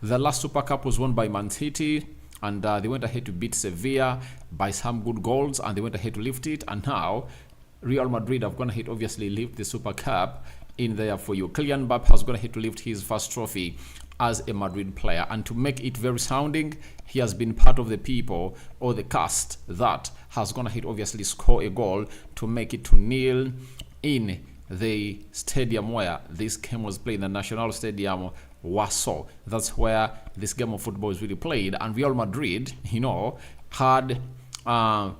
The last Super Cup was won by Man City, and they went ahead to beat Sevilla by some good goals, and they went ahead to lift it. And now Real Madrid have gone ahead, obviously, lift the Super Cup in there for you. Kylian Mbappe has gone ahead to lift his first trophy as a Madrid player, and to make it very sounding, he has been part of the people or the cast that has gone ahead, obviously, score a goal to make it to 0 in the stadium where this game was played, the National Stadium Warsaw. That's where this game of football is really played. And Real Madrid, had a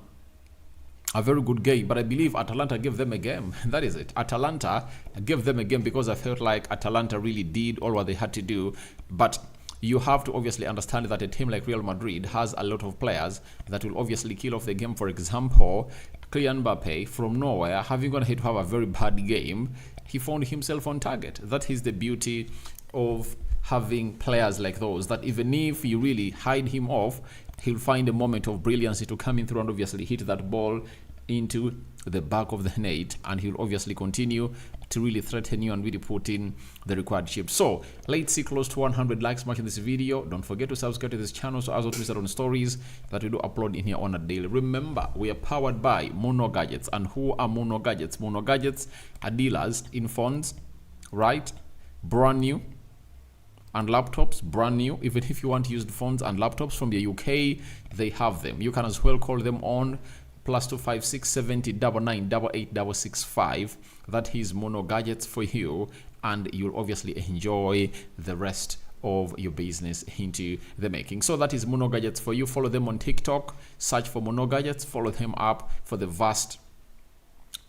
very good game, but I believe Atalanta gave them a game. That is it. Atalanta gave them a game because I felt like Atalanta really did all what they had to do. But you have to obviously understand that a team like Real Madrid has a lot of players that will obviously kill off the game. For example, Kylian Mbappe from nowhere, having gone ahead to have a very bad game, he found himself on target. That is the beauty of having players like those, that even if you really hide him off, he'll find a moment of brilliancy to come in through and obviously hit that ball into the back of the net, and he'll obviously continue to really threaten you and really put in the required chip. So let's see close to 100 likes matching this video. Don't forget to subscribe to this channel so as well as on stories that we do upload in here on a daily. Remember, we are powered by Mono Gadgets. And who are Mono Gadgets? Mono Gadgets are dealers in phones, right? Brand new, and laptops, brand new. Even if you want used phones and laptops from the UK, they have them. You can as well call them on +256 70 99 88 665. That is Mono Gadgets for you, and you'll obviously enjoy the rest of your business into the making. So that is Mono Gadgets for you. Follow them on TikTok, search for Mono Gadgets, follow them up for the vast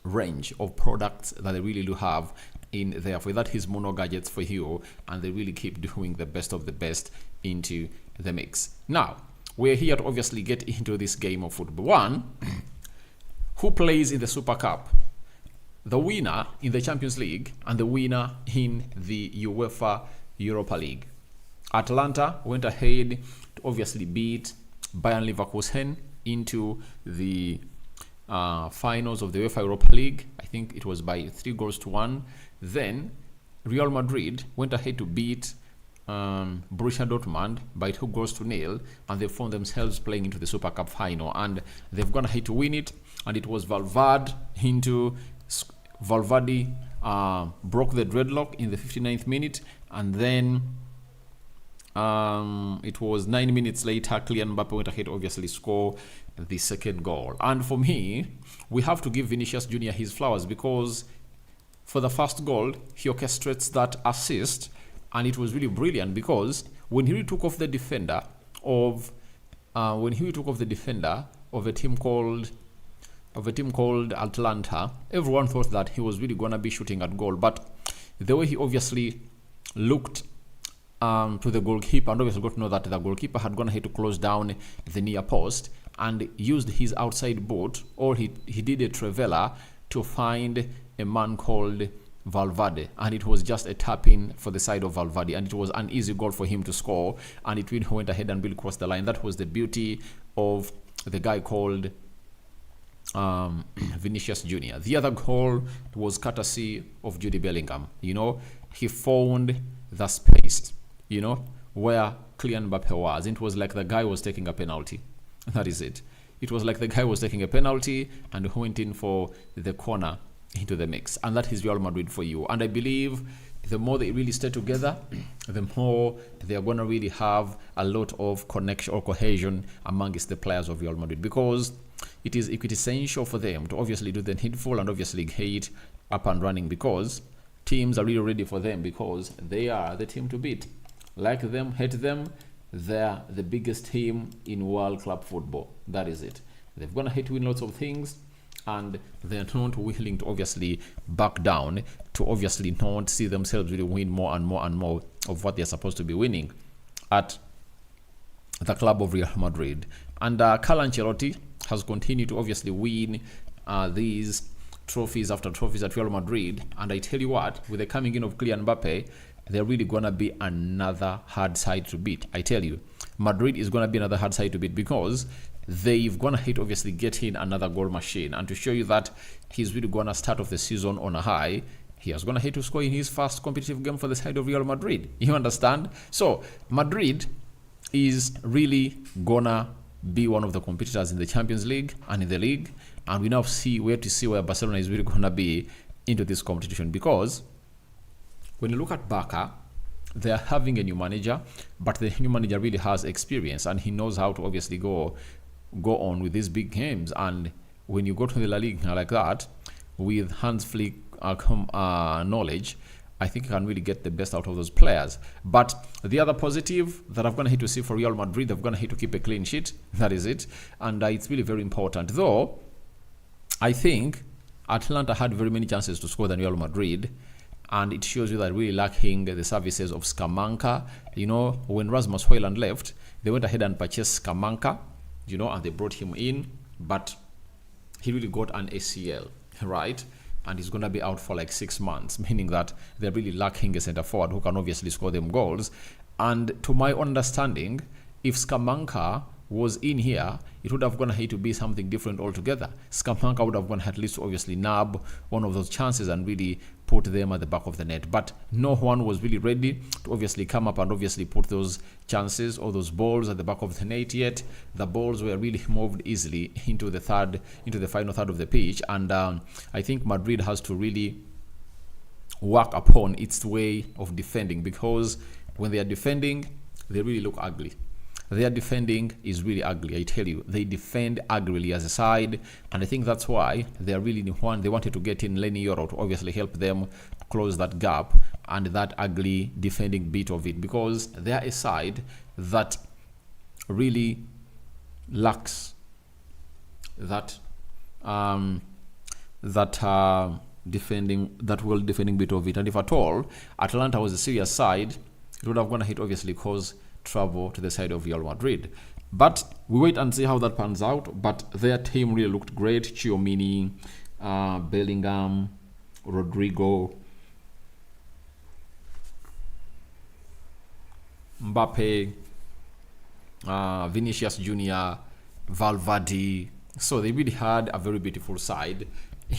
range of products that they really do have in there for you. That is Mono Gadgets for you, and they really keep doing the best of the best into the mix. Now we're here to obviously get into this game of football. One, who plays in the Super Cup? The winner in the Champions League and the winner in the UEFA Europa League. Atalanta went ahead to obviously beat Bayern Leverkusen into the finals of the UEFA Europa League. I think it was by 3-1. Then Real Madrid went ahead to beat Borussia Dortmund by 2-0, and they found themselves playing into the Super Cup final, and they've gone ahead to win it. And it was Valverde broke the dreadlock in the 59th minute, and then it was 9 minutes later, Kylian Mbappe went ahead to obviously score the second goal. And for me, we have to give Vinicius Jr. his flowers, because for the first goal, he orchestrates that assist, and it was really brilliant, because when he took off the defender of a team called Atlanta, everyone thought that he was really gonna be shooting at goal. But the way he obviously looked to the goalkeeper, and obviously got to know that the goalkeeper had gone ahead to close down the near post, and used his outside boot, or he did a trivela to find a man called Valverde, and it was just a tap-in for the side of Valverde, and it was an easy goal for him to score, and it really went ahead and really crossed the line. That was the beauty of the guy called Vinicius Jr. The other goal was courtesy of Jude Bellingham. He found the space, where Kylian Mbappe was. It was like the guy was taking a penalty. That is it. It was like the guy was taking a penalty and went in for the corner into the mix. And that is Real Madrid for you. And I believe the more they really stay together, the more they are going to really have a lot of connection or cohesion amongst the players of Real Madrid, because it is essential for them to obviously do the needful and obviously get up and running, because teams are really ready for them, because they are the team to beat. Like them, hate them, they're the biggest team in world club football. That is it. They've gone ahead to win lots of things, and they're not willing to obviously back down, to obviously not see themselves really win more and more and more of what they're supposed to be winning at the club of Real Madrid. And Carlo Ancelotti has continued to obviously win these trophies after trophies at Real Madrid. And I tell you what, with the coming in of Kylian Mbappe, they're really going to be another hard side to beat. I tell you, Madrid is going to be another hard side to beat, because they've gone ahead obviously getting another goal machine. And to show you that he's really going to start off the season on a high, he was going to hit to score in his first competitive game for the side of Real Madrid. You understand? So Madrid is really gonna be one of the competitors in the Champions League and in the league, and we now where Barcelona is really gonna be into this competition, because when you look at Barca, they are having a new manager, but the new manager really has experience and he knows how to obviously go on with these big games. And when you go to the La Liga like that, with Hans Flick knowledge, I think you can really get the best out of those players. But the other positive that I'm going to hate to see for Real Madrid, they're going to hate to keep a clean sheet. That is it. And it's really very important. Though, I think Atalanta had very many chances to score than Real Madrid. And it shows you that really lacking the services of Scamacca. You know, when Rasmus Højlund left, they went ahead and purchased Scamacca, you know, and they brought him in. But he really got an ACL, right? And he's going to be out for like 6 months, meaning that they're really lacking a center forward who can obviously score them goals. And to my understanding, if Scamacca was in here, it would have gone ahead to be something different altogether. Scamacca would have gone at least to obviously nab one of those chances and really put them at the back of the net. But no one was really ready to obviously come up and obviously put those chances or those balls at the back of the net yet. The balls were really moved easily into the final third of the pitch. And I think Madrid has to really work upon its way of defending, because when they are defending, they really look ugly. Their defending is really ugly, I tell you. They defend uglily as a side, and I think that's why they are really they wanted to get in Lenny Yoro to obviously help them close that gap and that ugly defending bit of it, because they are a side that really lacks that defending bit of it. And if at all Atalanta was a serious side, it would have gone ahead obviously cause trouble to the side of Real Madrid. But we wait and see how that pans out. But their team really looked great. Tchouaméni, Bellingham, Rodrigo, Mbappe, Vinicius Jr., Valverde. So they really had a very beautiful side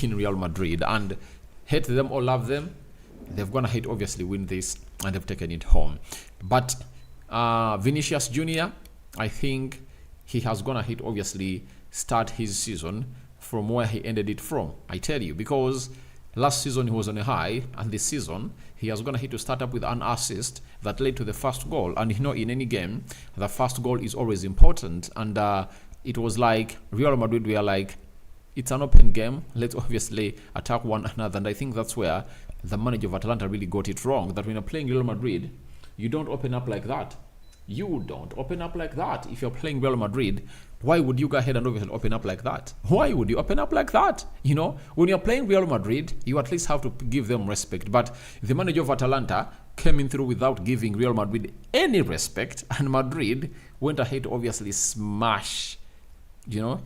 in Real Madrid. And hate them or love them, they've gone ahead obviously win this and they've taken it home. But Vinicius Jr., I think he has gone ahead obviously start his season from where he ended it from. I tell you, because last season he was on a high, and this season he has gone ahead to start up with an assist that led to the first goal. And you know, in any game, the first goal is always important. And it was like Real Madrid were like, it's an open game, let's obviously attack one another. And I think that's where the manager of Atalanta really got it wrong, that when you're playing Real Madrid, you don't open up like that. You don't open up like that. If you're playing Real Madrid, why would you go ahead and open up like that? Why would you open up like that? You know, when you're playing Real Madrid, you at least have to give them respect. But the manager of Atalanta came in through without giving Real Madrid any respect, and Madrid went ahead to obviously smash, you know,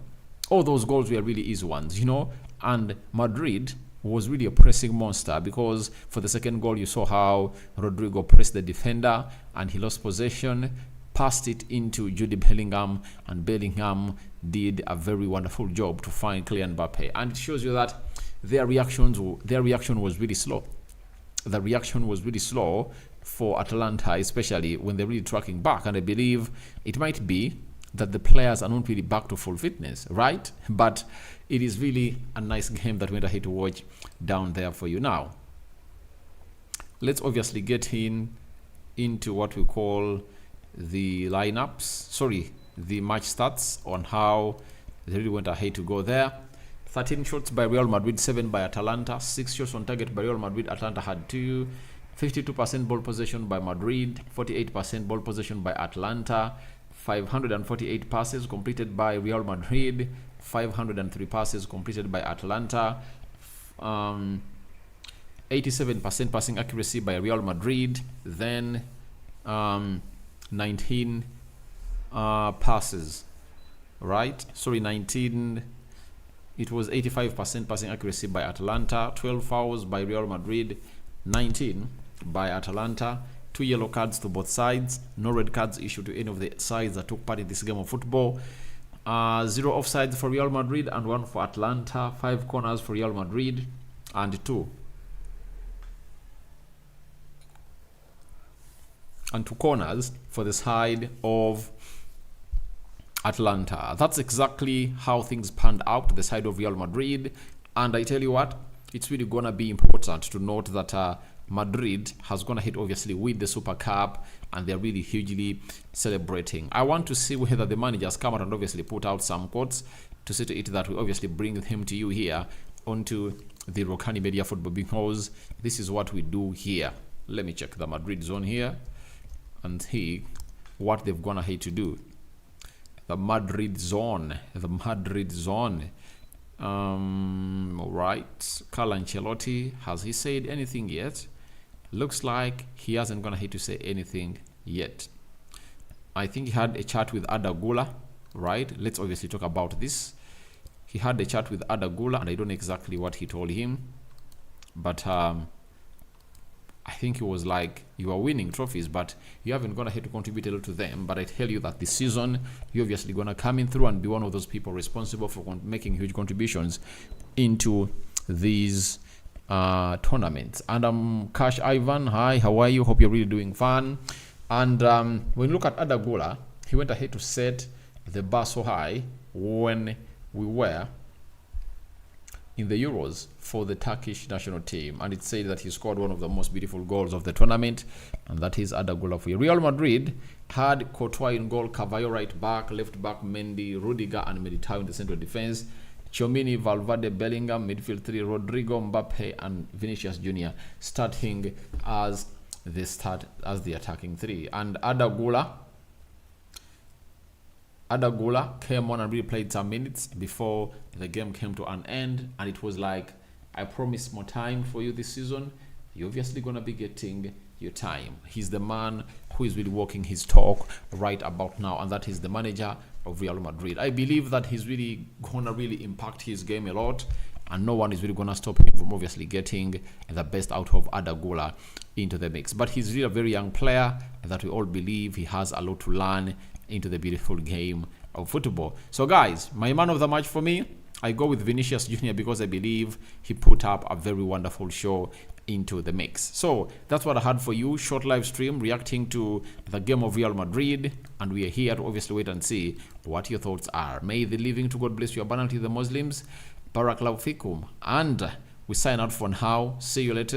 all those goals were really easy ones, you know, and Madrid was really a pressing monster, because for the second goal you saw how Rodrigo pressed the defender and he lost possession, passed it into Jude Bellingham, and Bellingham did a very wonderful job to find Kylian Mbappe. And it shows you that their reaction was really slow. The reaction was really slow for Atalanta, especially when they're really tracking back. And I believe it might be that the players are not really back to full fitness, right? But it is really a nice game that went ahead to watch down there for you. Now, let's obviously get into what we call the lineups, the match stats on how they really went ahead to go there. 13 shots by Real Madrid, 7 by Atalanta, 6 shots on target by Real Madrid, Atalanta had 2, 52% ball possession by Madrid, 48% ball possession by Atalanta, 548 passes completed by Real Madrid, 503 passes completed by Atalanta, 87% passing accuracy by Real Madrid, then 19 passes, right? 19, it was 85% passing accuracy by Atalanta, 12 fouls by Real Madrid, 19 by Atalanta, 2 yellow cards to both sides, no red cards issued to any of the sides that took part in this game of football, 0 offsides for Real Madrid and 1 for Atalanta, 5 corners for Real Madrid and 2 and 2 corners for the side of Atlanta. That's exactly how things panned out to the side of Real Madrid. And I tell you what, it's really going to be important to note that Madrid has gone ahead, obviously, with the Super Cup, and they're really hugely celebrating. I want to see whether the managers come out and obviously put out some quotes to see to it that we obviously bring him to you here onto the Rokani Media Football, because this is what we do here. Let me check the Madrid zone here and see what they've gone ahead to do. The Madrid zone. All right. Carlo Ancelotti, has he said anything yet? Looks like he hasn't gone ahead to say anything yet. I think he had a chat with Arda Güler, right? Let's obviously talk about this. He had a chat with Arda Güler, and I don't know exactly what he told him, but I think he was like, you are winning trophies, but you haven't gone ahead to contribute a lot to them. But I tell you that this season, you're obviously going to come in through and be one of those people responsible for making huge contributions into these tournaments. And Cash Ivan, hi, how are you? Hope you're really doing fun. And when you look at Arda Güler, he went ahead to set the bar so high when we were in the Euros for the Turkish national team, and it said that he scored one of the most beautiful goals of the tournament, and that is Arda Güler for you. Real Madrid had Courtois in goal, Carvalho right back, left back Mendy, Rudiger and Militao in the central defense, Tchouameni, Valverde, Bellingham, midfield 3, Rodrigo, Mbappe and Vinicius Jr. starting as the attacking 3. And Arda Güler came on and really played some minutes before the game came to an end, and it was like, I promise more time for you this season. You're obviously going to be getting your time. He's the man who is really walking his talk right about now, and that is the manager of Real Madrid. I believe that he's really going to really impact his game a lot, and no one is really going to stop him from obviously getting the best out of Arda Güler into the mix. But he's really a very young player that we all believe he has a lot to learn into the beautiful game of football. So guys, my man of the match for me, I go with Vinicius Jr. because I believe he put up a very wonderful show into the mix. So that's what I had for you. Short live stream reacting to the game of Real Madrid, and we are here to obviously wait and see what your thoughts are. May the living to God bless you abundantly, the Muslims. Barakallahu fikum. And we sign out for now. See you later.